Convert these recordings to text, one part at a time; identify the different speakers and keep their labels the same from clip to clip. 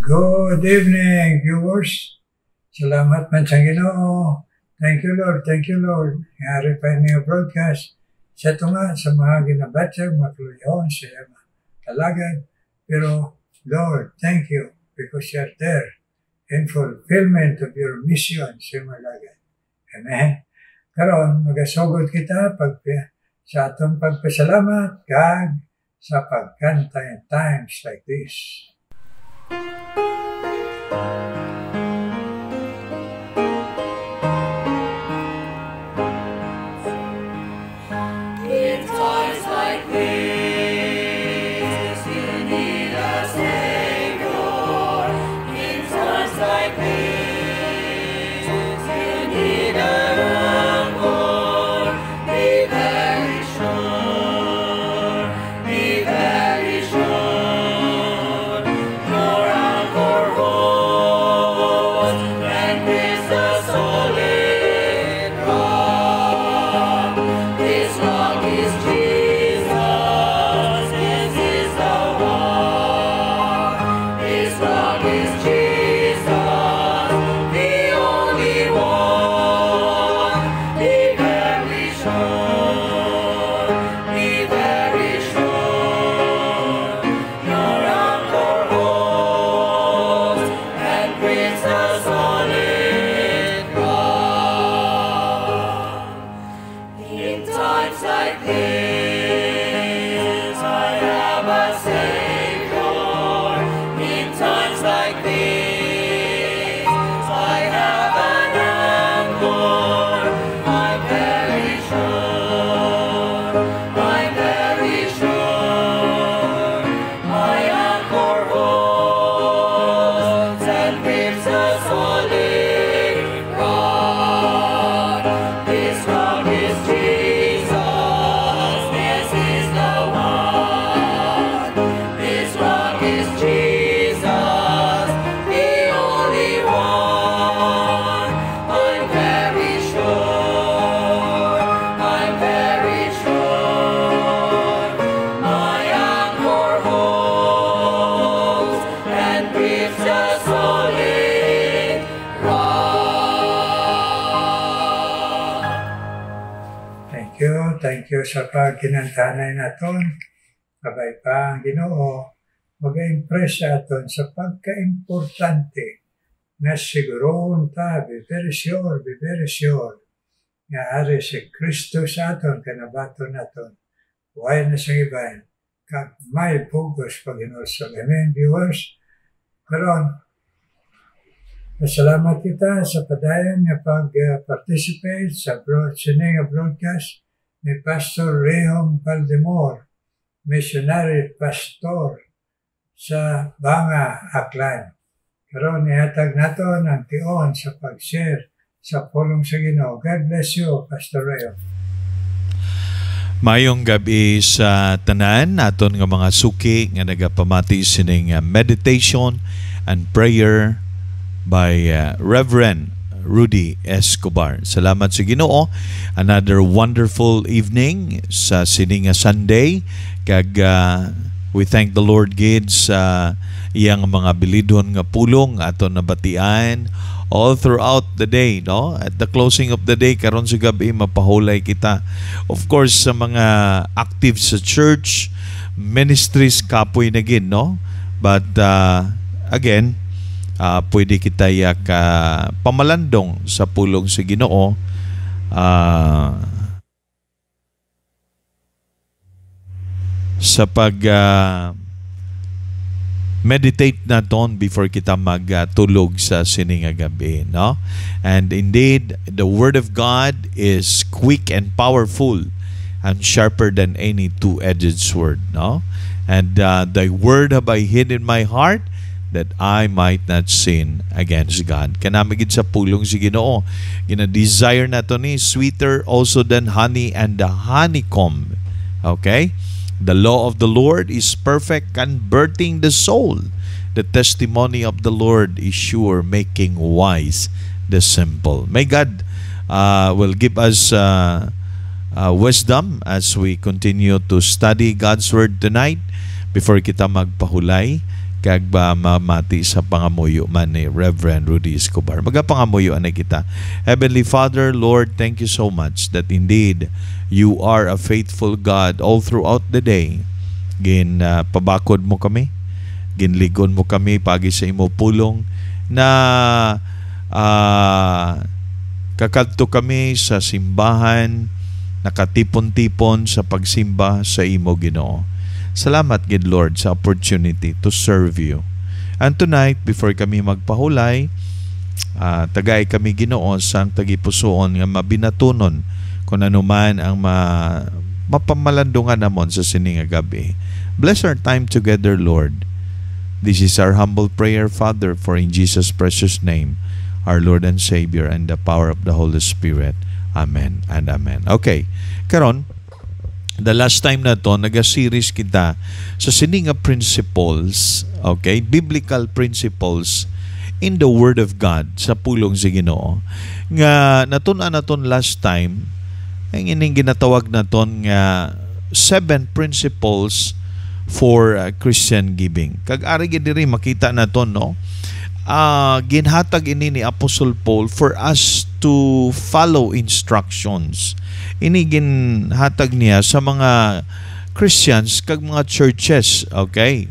Speaker 1: Good evening, viewers. Salamat man sa Ginoo. Thank you, Lord. Thank you, Lord. Ngari pa niyo broadcast. Sa ito nga, sa mga ginabatsag, makluyon, sa mga talagad. Pero, Lord, thank you because you're there in fulfillment of your mission sa mga lagad. Amen. Karon, magasugod kita sa atong pagpasalamat kag sa pagkanta in times like this. Thank you sa pagkinantanay naton. Kabay pa ang Ginoo, mag-impress sa aton sa pagka-importante na siguroon ta, be very sure, nga ari si Kristo sa aton, kanabaton naton. Huwag na sa ibahin, kag may focus pag inulsog. Amen, viewers? Karon, masalamat kita sa padayon na pag-participate sa sining broadcast ni Pastor Rehom Valdemor, missionary pastor sa Banga, Aklan. Karon ihatag naton ang tion sa pag-share sa pulong sa Ginoo. God bless you, Pastor Rehom.
Speaker 2: Mayong gabi sa tanan naton nga mga suki nga nagapamati sining meditation and prayer by Reverend Rudy Escobar. Salamat sa Ginoo. Another wonderful evening sa sining Sunday. Kag we thank the Lord gid sa iyang mga bilidon nga pulong aton nabatian all throughout the day, no? At the closing of the day karon sa gabi mapahulay kita. Of course sa mga active sa church ministries kapoy na gid, no? But again, pwede kita pamalandong sa pulong sa Ginoo sa pag meditate naton before kita magtulog sa sining gabi, no? And indeed the word of God is quick and powerful and sharper than any two-edged sword, no? And thy word have I hid in my heart that I might not sin against God. Kanamigid sa pulong si Ginoo. Gina-desire na to ni sweeter also than honey and the honeycomb. Okay? The law of the Lord is perfect, converting the soul. The testimony of the Lord is sure, making wise the simple. May God will give us wisdom as we continue to study God's Word tonight. Before kita magpahulay, kag ba mamati sa pangamuyo man ni Reverend Rudy Escobar. Magapangamuyo na kita. Heavenly Father, Lord, thank you so much that indeed you are a faithful God all throughout the day. Pabakod mo kami, ginligon mo kami pagi sa imo pulong na kakadto kami sa simbahan, nakatipon-tipon sa pagsimba sa imo, Ginoo. Salamat, good Lord, sa opportunity to serve you. And tonight, before kami magpahulay, tagay kami, Ginoo, sang tagipusoon nga mabinatunon kung ano man ang mapamalandungan namon sa sining nga gabi. Bless our time together, Lord. This is our humble prayer, Father, for in Jesus' precious name, our Lord and Savior, and the power of the Holy Spirit. Amen and amen. Okay, karon, the last time na to, nag-series kita sa sininga principles, okay, biblical principles in the Word of God sa pulong sa Ginoo. Nga natun-an naton last time, ang ining ginatawag naton nga 7 principles for Christian giving. Kag ari gid diri makita naton, no? Ginhatag ini ni Apostle Paul for us to follow instructions. Ini ginhatag niya sa mga Christians kag mga churches, okay,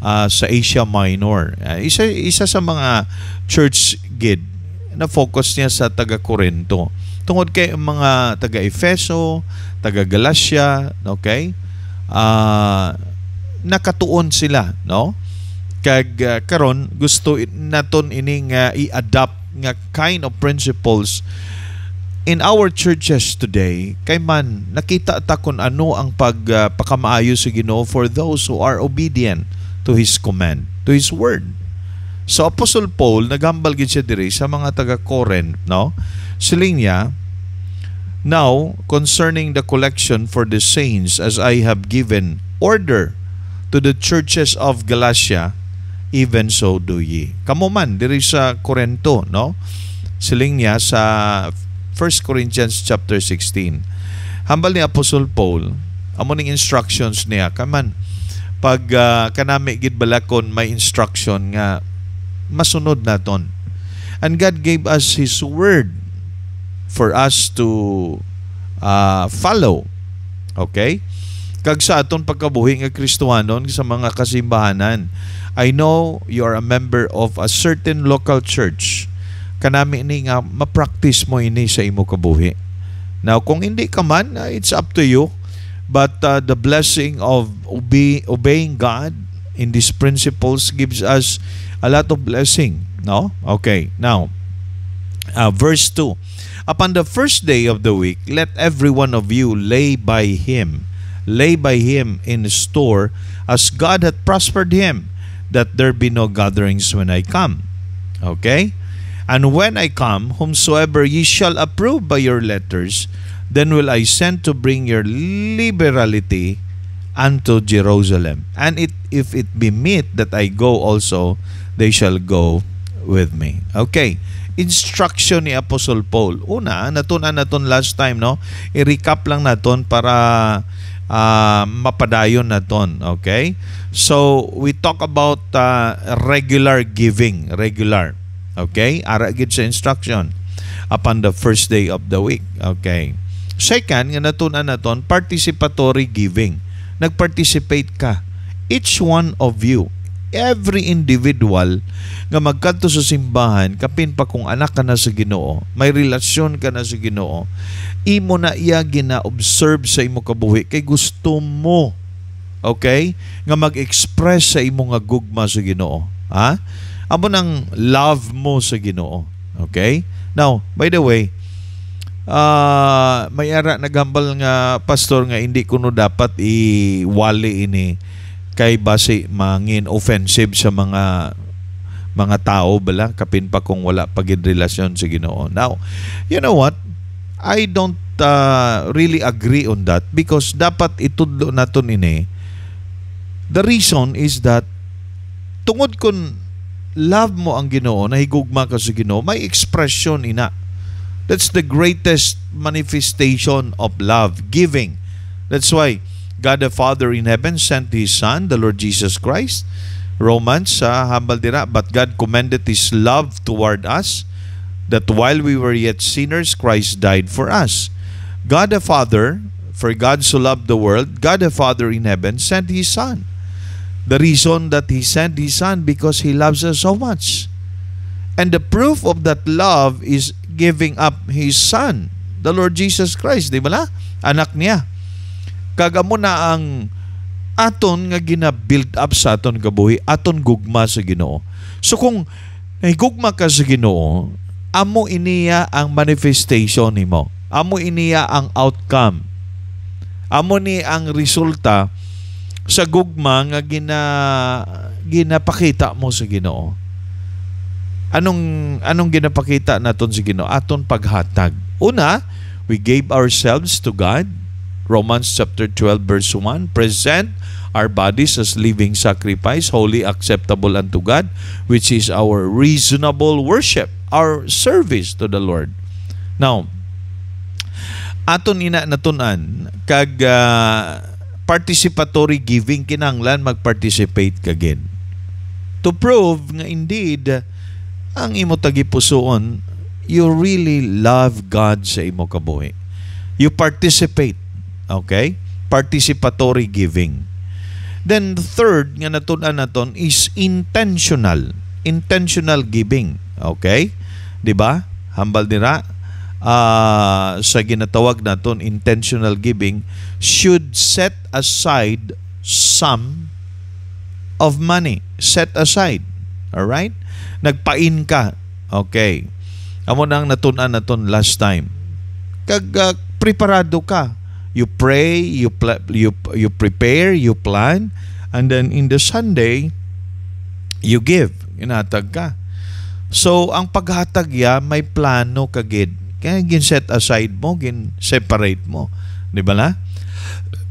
Speaker 2: sa Asia Minor. Isa sa mga church gid na focus niya sa taga Corinto. Tungod kay mga taga Efeso, taga Galacia, okay, nakatuon sila, no? Kag karon gusto naton ining i-adapt nga kind of principles in our churches today, kay man nakita ta kung ano ang pagpakamaayo sa Ginoo for those who are obedient to His command, to His word. So Apostle Paul nagambal gid siya diri sa mga taga Corinth, no? Siling niya, now concerning the collection for the saints, as I have given order to the churches of Galatia, even so do ye. Kamo man diri sa Corinto, no? Siling niya sa 1 Corinthians chapter 16. Hambal ni Apostle Paul, amo ning instructions niya, kaman pag kanami gid balakon may instruction nga masunod naton. And God gave us His word for us to follow. Okay? Kag sa aton pagkabuhi nga Kristohanon sa mga kasimbahanan, I know you are a member of a certain local church. Kanami ni nga ma-practice mo ini sa imo kabuhi. Now, kung hindi ka man, it's up to you. But the blessing of obeying God in these principles gives us a lot of blessing. No? Okay. Now, verse 2. Upon the first day of the week, let every one of you lay by him in store, as God hath prospered him, that there be no gatherings when I come. Okay? And when I come, whomsoever ye shall approve by your letters, then will I send to bring your liberality unto Jerusalem. And if it be meet that I go also, they shall go with me. Okay. Instruction ni Apostle Paul. Una, natunan naton last time, no? I-recap lang naton para mapadayon naton. Okay? So, we talk about regular giving. Regular. Okay? Ara gid sa instruction upon the first day of the week. Okay. Second, nga natunan naton, participatory giving. Nag-participate ka. Each one of you, every individual nga magkadto sa simbahan, kapin pa kung anak ka na sa Ginoo, may relasyon ka na sa Ginoo, imo na iya gina-observe sa imo kabuhi kay gusto mo, okay, nga mag-express sa imo nga gugma sa Ginoo. Ha? Amo nang love mo sa Ginoo. Okay? Now, by the way, may ara nagambal nga pastor nga hindi kuno dapat iwali ini kay base mangin offensive sa mga tao bala kapin pa kung wala pagid relasyon sa Ginoo. Now, you know what? I don't really agree on that because dapat itudlo naton ini. The reason is that tungod kun love mo ang Ginoo, nahigugma ka sa Ginoo, may expression ina. That's the greatest manifestation of love, giving. That's why God the Father in heaven sent His Son, the Lord Jesus Christ, Romans, hambal dira, but God commended His love toward us, that while we were yet sinners, Christ died for us. God the Father, for God so loved the world, God the Father in heaven sent His Son. The reason that He sent His Son, because He loves us so much. And the proof of that love is giving up His Son, the Lord Jesus Christ, di ba la? Anak niya. Kagamo na ang aton nga gina-build up sa aton kabuhi, aton gugma sa Ginoo. So kung nahigugma ka sa Ginoo, amo iniya ang manifestation nimo. Amo iniya ang outcome. Amo ni ang resulta sa gugma nga ginapakita mo sa Ginoo. Anong ginapakita naton sa Ginoo? Aton paghatag. Una, we gave ourselves to God. Romans chapter 12 verse 1, present our bodies as living sacrifice, holy, acceptable unto God, which is our reasonable worship, our service to the Lord. Now, aton ina natunan kag participatory giving, kinahanglan mag-participate kagin. To prove nga indeed ang imo tagipusoon, you really love God sa imo kabuhi. You participate. Okay? Participatory giving. Then third nga natunan naton is intentional. Intentional giving. Okay? 'Di ba? Hambal dira sa ginatawag naton intentional giving should set aside some of money. Set aside. All right? Nagpain ka. Okay. Amo nang natunan naton last time. Kag preparado ka. You pray, you prepare, you plan, and then in the Sunday, you give. Inatag ka. So, ang paghatag ya, may plano kagid. Kaya gin-set aside mo, gin-separate mo. Di ba na?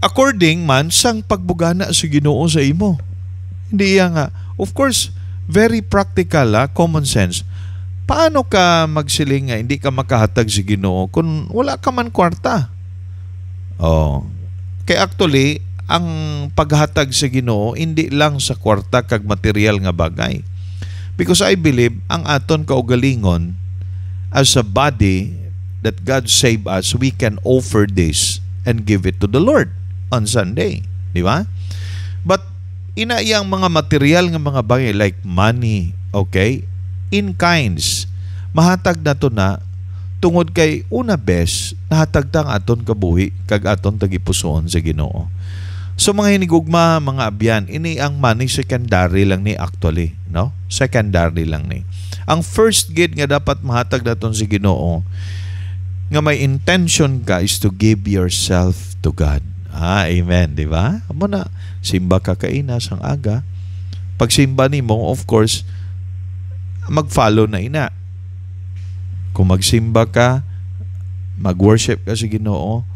Speaker 2: According man, sang pagbugana sa Ginoo sa imo. Hindi iya nga. Of course, very practical, common sense. Paano ka magsiling nga hindi ka makahatag sa Ginoo kung wala ka man kwarta? Kaya actually, ang paghatag sa Ginoo hindi lang sa kwarta kag material nga bagay. Because I believe ang aton kaugalingon as a body that God save us, we can offer this and give it to the Lord on Sunday, di ba? But inaiyang mga material nga mga bagay like money, okay? In kinds, mahatag na to na tungod kay una bes nahatag tang aton kabuhi kag aton tagipusoon sa Ginoo. So mga hinigugma, mga abyan, ini ang money secondary lang ni actually, no? Secondary lang ni. Ang first gate nga dapat mahatag naton sa Ginoo nga may intention ka is to give yourself to God. Amen, di ba? Amo na simba ka kaina sang aga. Pag simba nimo, of course, mag-follow na ina. Kung magsimba ka, mag-worship ka sa Ginoo,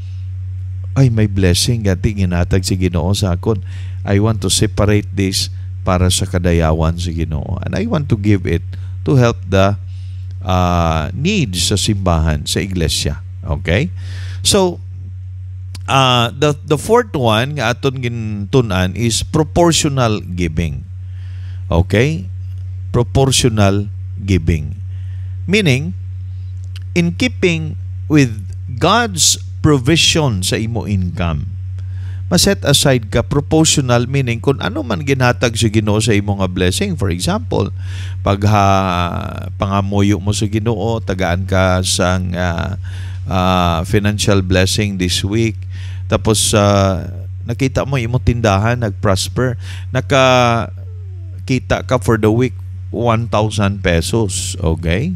Speaker 2: ay may blessing gati ginatag si Ginoo sa akon. I want to separate this para sa kadayawan sa Ginoo. And I want to give it to help the needs sa simbahan, sa iglesia. Okay? So, the fourth one nga aton gintunan is proportional giving. Okay? Proportional giving. Meaning, in keeping with God's provision sa imo income, ma-set aside ka proportional, meaning kung ano man ginhatag sa Ginoo sa imo nga blessing. For example, pag pangamuyo mo sa Ginoo, tagaan ka sang financial blessing this week, tapos nakita mo imo tindahan nag-prosper, nakakita ka for the week 1,000 pesos, okay?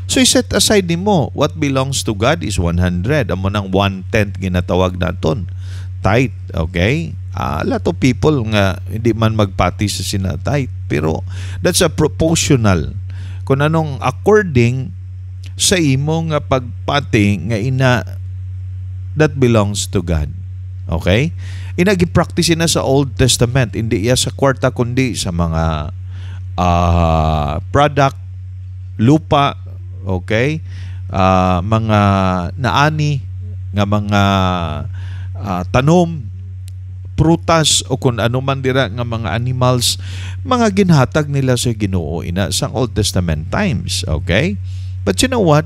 Speaker 2: So, i-set aside nimo. What belongs to God is 100. Amo nang 1/10 ginatawag naton. Tithe, okay? A lot of people nga hindi man magpati sa sinatithe. Pero, that's a proportional. Kung anong according sa imo nga pagpati nga that belongs to God. Okay? Inagi-practice na sa Old Testament. Hindi iya sa kwarta kundi sa mga product, lupa, okay? Mga naani nga mga tanom, prutas o kung ano man dira nga mga animals, mga ginhatag nila sa Ginoo ina sa Old Testament times. Okay? But you know what?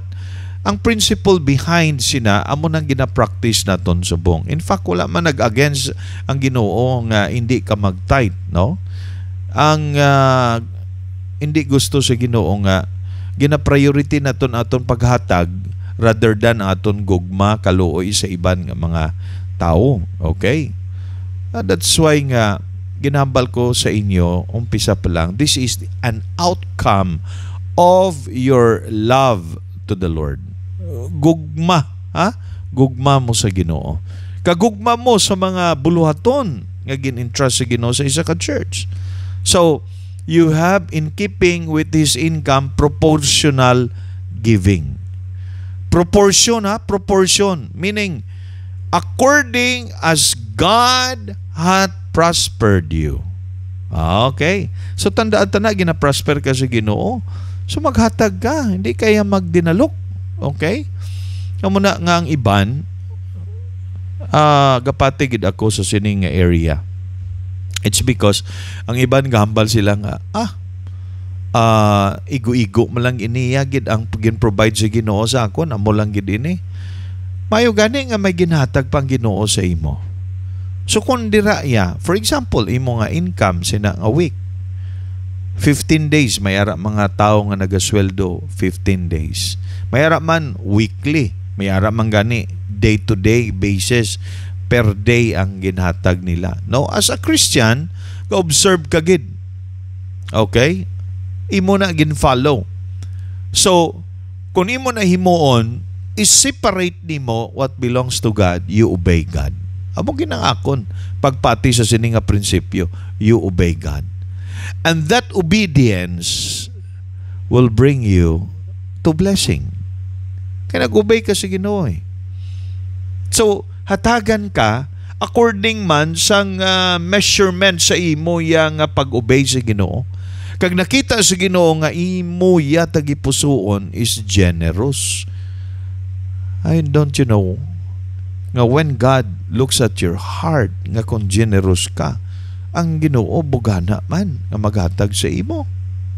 Speaker 2: Ang principle behind sina amo nang gina-practice naton subong. In fact, wala man nag-against ang Ginoo nga hindi ka mag-tithe, no? Ang hindi gusto sa Ginoo nga gina-priority naton aton paghatag rather than aton gugma kaluoy sa iban nga mga tao. Okay? That's why nga ginambal ko sa inyo umpisa pa lang, this is an outcome of your love to the Lord. Gugma, ha? Gugma mo sa Ginoo. Kagugma mo sa mga buluhaton nga gin-entrust sa Ginoo sa isa ka church. So, you have in keeping with his income proportional giving. Proportion, ha? Proportion. Meaning, according as God hath prospered you. Okay. So, tandaan na, gina-prosper ka sa Ginoo. So, maghatag ka. Hindi kaya magdinalok. Okay? Kamuna nga ang iban, gapatigid ako sa sining area. It's because, ang iban gahambal sila nga, igo-igo mo lang iniya gid ang gin-provide sa Ginoo sa akon, amo lang gid ini. Mayo gani nga may ginhatag pang Ginoo sa imo. So kung dira ya, for example, imo nga income sina a week, 15 days may ara mga tao nga nagasweldo 15 days. May ara man weekly, may ara man gani day to day basis, per day ang ginhatag nila. No, as a Christian, ga-observe ka gid. Okay? Imo na gin-follow. So, kung imo na himuon, is-separate nimo what belongs to God, you obey God. Amo ginangakon pagpati sa sininga prinsipyo, you obey God. And that obedience will bring you to blessing. Kaya nag-obey ka sa Ginoo. So, hatagan ka according man sang measurement sa imo yang pag-obey sa Ginoo. Kag nakita sa Ginoo nga imo ya tagipusoon is generous. Don't you know nga when God looks at your heart nga kung generous ka, ang Ginoo bugana man nga maghatag sa imo.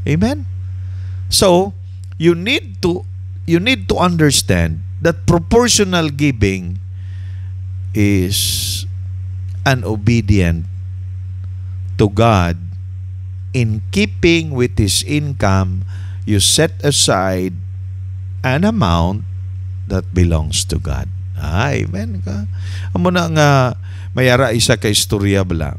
Speaker 2: Amen. So, you need to understand that proportional giving is an obedient to God. In keeping with his income, you set aside an amount that belongs to God. Amen ka. Amo na nga mayara isa ka istorya bala.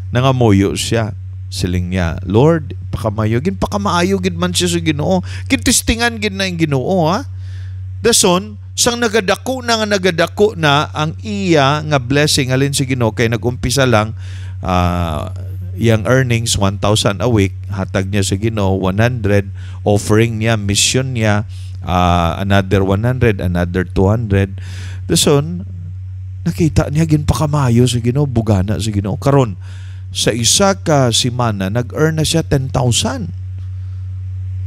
Speaker 2: Nangamuyo siya. Siling niya, Lord, pakamayogin man siya sa Ginoo. Kitistingan gid na yung Ginoo, ha? Dason, sang nagadako na ang iya nga blessing alin sa Ginoo kay nagumpisa lang yang earnings 1,000 a week, hatag niya sa Ginoo 100, offering niya, mission niya another 100, another 200. Dason, nakita niya ginpakamayo sa Ginoo, bugana sa Ginoo. Karon sa isa ka simana nag-earn na siya 10,000.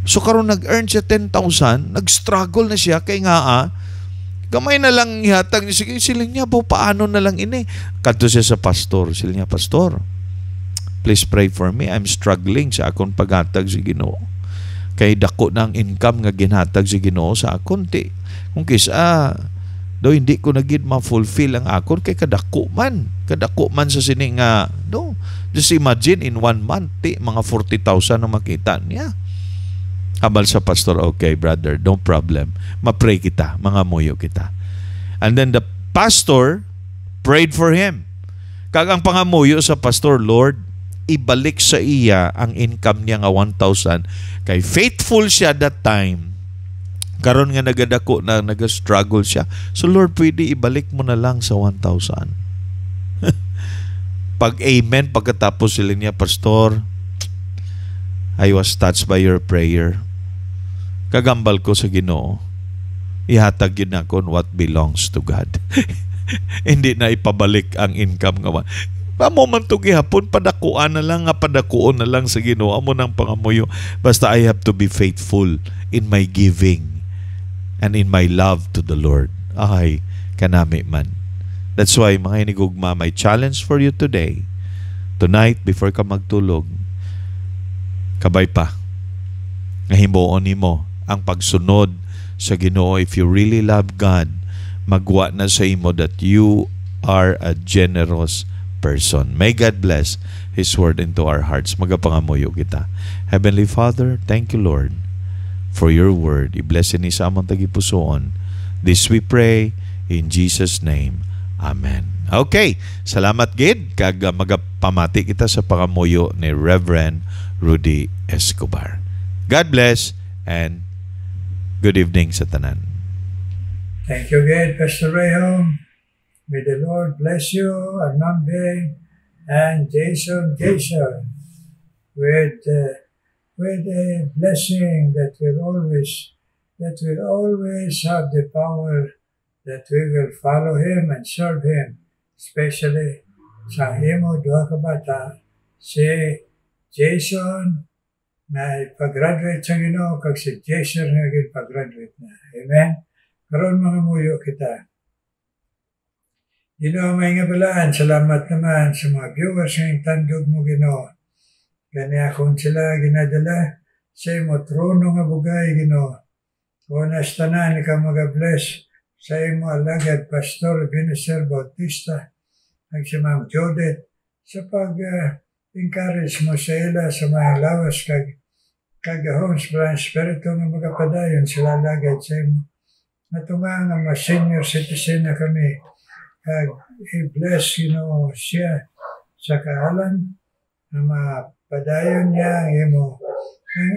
Speaker 2: So karon nag-earn siya 10,000, nag-struggle na siya kay nga gamay na lang ihatag niya. Sige, siling niya, paano na lang ini? Kadto siya sa pastor. Siling niya, pastor, please pray for me. I'm struggling sa akong paghatag sa Ginoo. Kay dako ng income nga ginhatag sa Ginoo sa akon. Kung kisa, hindi ko nagid ma-fulfill ang akon kay kadako man sa sini nga, just imagine in 1 month, mga 40,000 na makita niya. Habal sa pastor, okay brother, no problem. Ma-pray kita, mga muyo kita. And then the pastor prayed for him. Kag ang pangamuyo sa pastor, Lord, ibalik sa iya ang income niya nga 1,000. Kay faithful siya that time. Karon nga nagadako na nag-struggle siya. So Lord, pwede ibalik mo na lang sa 1,000. Pag amen, pagkatapos sila niya, pastor, I was touched by your prayer. Kagambal ko sa Ginoo, ihatag yun ako what belongs to God. Hindi na ipabalik ang income nga. Pamo man to gihapon, padakuan na lang, padakuon na lang sa Ginoo mo ng pangamuyo. Basta I have to be faithful in my giving and in my love to the Lord. Ay, kanami man. That's why, mga hinigugma, my challenge for you today, tonight, before ka magtulog, kabay pa, nga himuon nimo ang pagsunod sa Ginoo. If you really love God, magwa na sa imo that you are a generous person. May God bless His word into our hearts. Magapangamuyo kita. Heavenly Father, thank you, Lord, for your word. I-bless ni sa among tagipusoon. This we pray in Jesus' name. Amen. Okay, salamat gid kag magapamati kita sa pangamuyo ni Reverend Rudy Escobar. God bless and good evening sa tanan.
Speaker 1: Thank you again, Pastor Rayham. May the Lord bless you, Armambe and Jason with a blessing that will always have the power that we will follow Him and serve Him, especially sa imo duha ka bata, si Jason na ipag-graduate sa Ginoo kag si Jason nga ipag-graduate na. Amen. Karon mga muyo kita. Ginoo may nga balaan, salamat naman sa mga viewers ng tandog mo Ginoo. Gani akong sila ginadala sa imo trono nga bugay Ginoo. Onas tanan ikaw mag-bless sa imo alagad Pastor Benicer Bautista at si Ma'am Judith sa pag-encourage mo sa ila sa mga lawas kagahon sa Espiritu nga magapadayon sila alagad sa imo. Natunga nga mga senior citizen na kami kag i-bless siya sa kaalan na mapadayon niya ang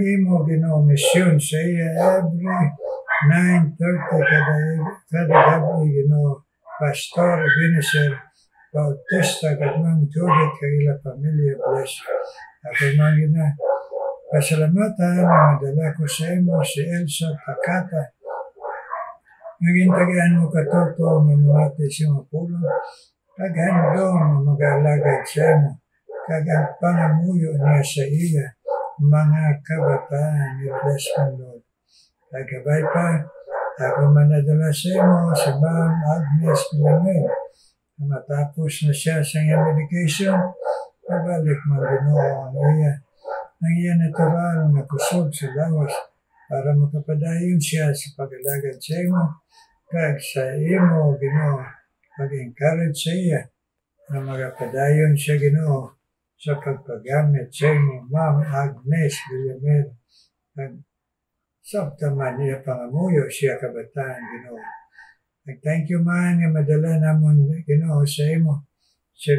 Speaker 1: imo Ginoo misyon sa iya every 9:30 kada gabi Ginoo Pastor Benicer Bautista kag Ma'am Judith kag ila pamilya bless. Ako mga pasalamatan na madala ko sa imo si Elsa Takata. Nagintagaan mo katoto mamamati sa mga pulong kag handong mag-alagad sa imo kag ang pangamuyo niya sa iya mga kabataan ni bless mo Lord. Kagabay pa, ako manadala sa imo si Ma'am Agnes Villamil. Matapos na siya sa iyang medication, pabalik man Ginoo ang iya natural na kusog sa lawas para makapadayon siya sa pag-alagad sa imo kag sa imo Ginoo mag-encourage sa iya na magapadayon siya Ginoo sa pagpagamit sa imo Ma'am Agnes Villamil. Sabtaman niya pangamuyo siya kabataan Ginoo. Thank you man nga madala namon Ginoo sa imo si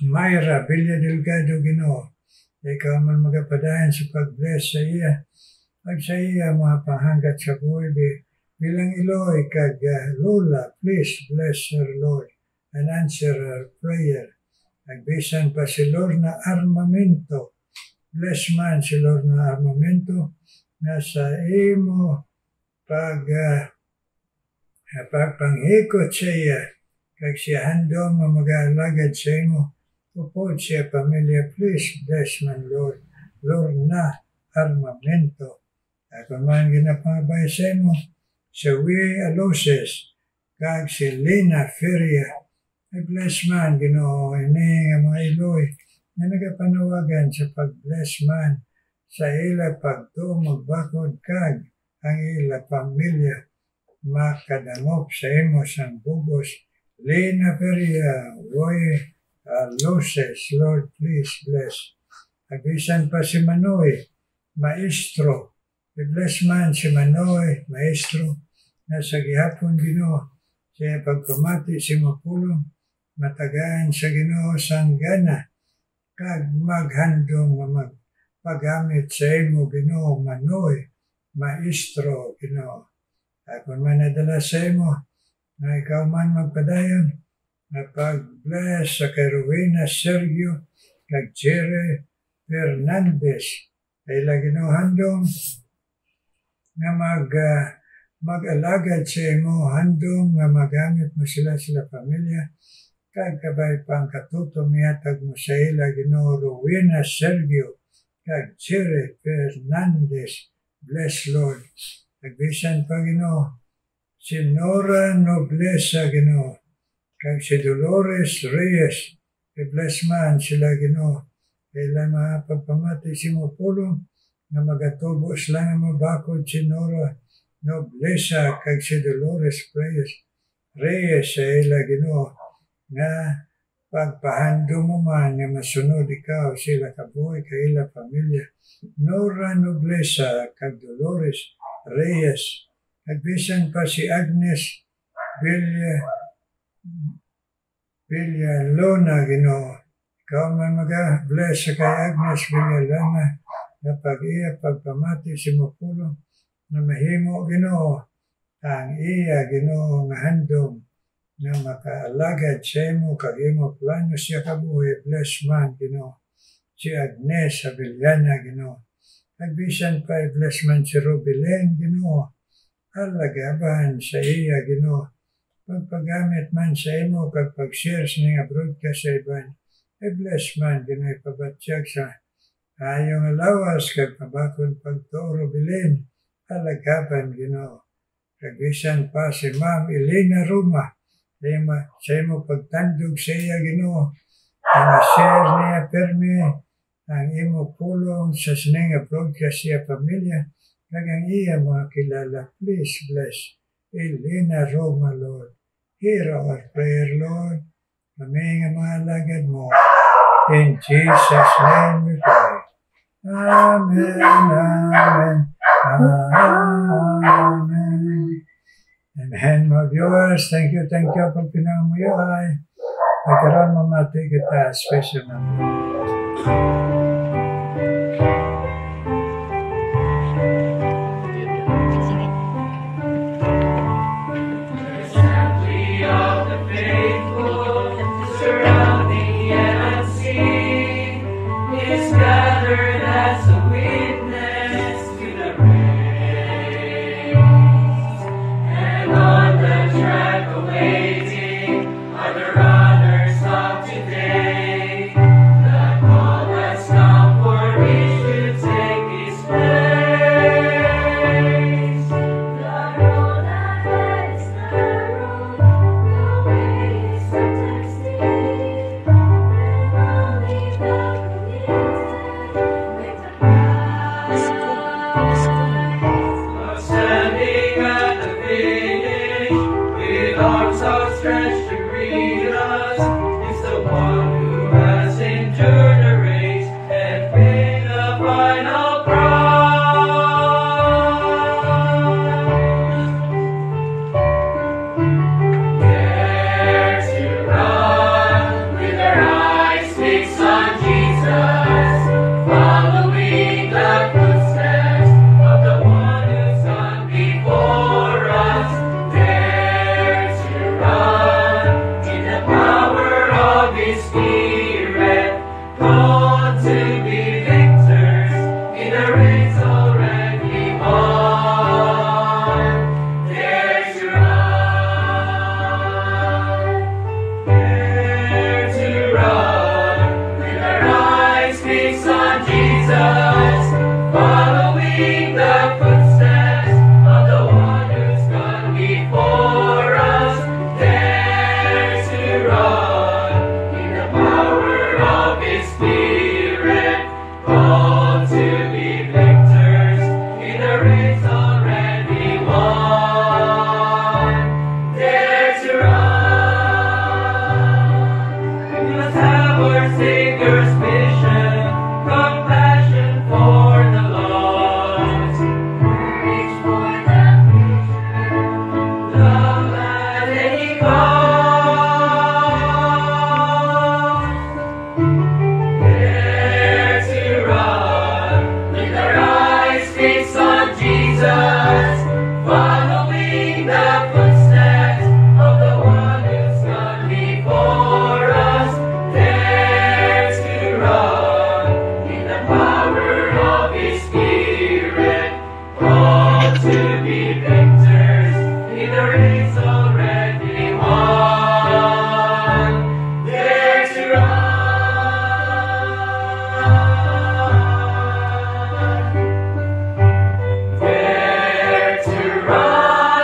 Speaker 1: Mayra Villa Delgado Ginoo. Ikaw man magapadayon sa pag-bless sa iya at sa iya mga panghanggat sa buhay bilang Iloy kag Lola. Please bless her Lord and answer her prayer. Nagbisan pa si Lorna Armamento. Bless man si Lorna Armamento na sa imo pagpanghikot sa iya kag siya handong mag-alagad sa imo upod siya pamilya. Please bless man Lord Lorna Armamento. Ako man ginapabay sa imo si Wee Aloses kag si Lina Feria. Bless man Ginoo ini nga mga Iloy na nagapanawagan sa pag-bless man sa ila pagtuong magbakod kag ang ila pamilya makadangop sa imo sang bugos. Lina Feria, Roy Aloses, Lord please bless. Agisan pa si Manoy Maestro. Bless man si Manoy Maestro na sa gihapon Ginoo siya pagpamati si mapulong matagaan sa Ginoo sang gana kag maghandong magpagamit sa imo Ginoo Manoy Maestro Ginoo. Ako man nadala sa imo na ikaw man magpadayon na pag-bless sa kay Rowena Sergio kag Jerry Fernandez ay Ginoo handong na mag-alagad sa imo handong nga magamit mo sila pamilya kag kabay pang katuto mihatag mo sa ila Ginoo Rowena Sergio kag Jerry Fernandez. Bless Lord. Nagbisan pa Ginoo si Nora Noblesa, Ginoo, kag si Dolores Reyes, i-bless man sila, Ginoo, kailan mga pagpamati si mo pulong, na magatubo sila nga mabakod si Nora Noblesa, kag si Dolores Reyes sa ila, Ginoo, nga pagpahando mo man nga masunod ikaw sila kabuhay ka ila pamilya. Nora Noblesa kag Dolores Reyes. Nagbisan pa si Agnes Villalona, Ginoo. Ikaw man mag-bless sa kay Agnes Villalona na pag-iya pagpamati si Mapulong na mahimo, Ginoo, ang iya, Ginoo, nga handom na makaalagad sa imo kag imo plano siya kabuhi. Bless man, Ginoo, si Agnes Avellana, Ginoo. Nagbisan pa i-bless man si Rubilén, Ginoo, alagaban sa iya, Ginoo. Pagpagamit man sa imo kag pag-share sa nga broadcast sa iban, i-bless man, Ginoo, ipabatsyag sa ayong alawas kag pabakon pagtuo, Rubilén, alagaban, Ginoo. Nagbisan pa si Ma'am Elena Roma, sa imo pagtandog sa iya, Ginoo, ang share niya permi ang imo pulong sa sininga broadcast siya pamilya, kag ang iya mga kilala. Please bless Elena Roma, Lord. Hear our prayer, Lord. Kami nga mga alagad mo. In Jesus' name we pray. Amen, amen, amen. Amen, mga viewers. Thank you pag pinangamuyo ay nagkaroon mamati kita special naman.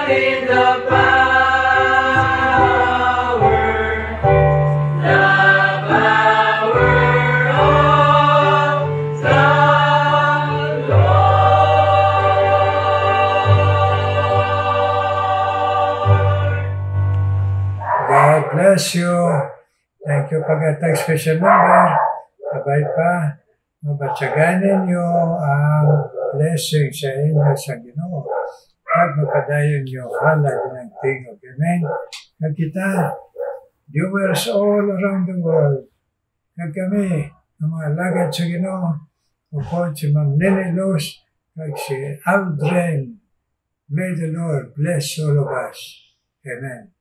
Speaker 3: In the
Speaker 1: bless you. Thank you pagatag special number. Sabay pa, mabatsagan ninyo ang blessing sa inyo sa Ginoo. At mapadayon nyo halad ng tingog. Amen. Kag kita, viewers all around the world, kag kami, ang mga lagad sa Ginoo, upod si Ma'am Nene Luz, kag si Aldrin. May the Lord bless all of us. Amen.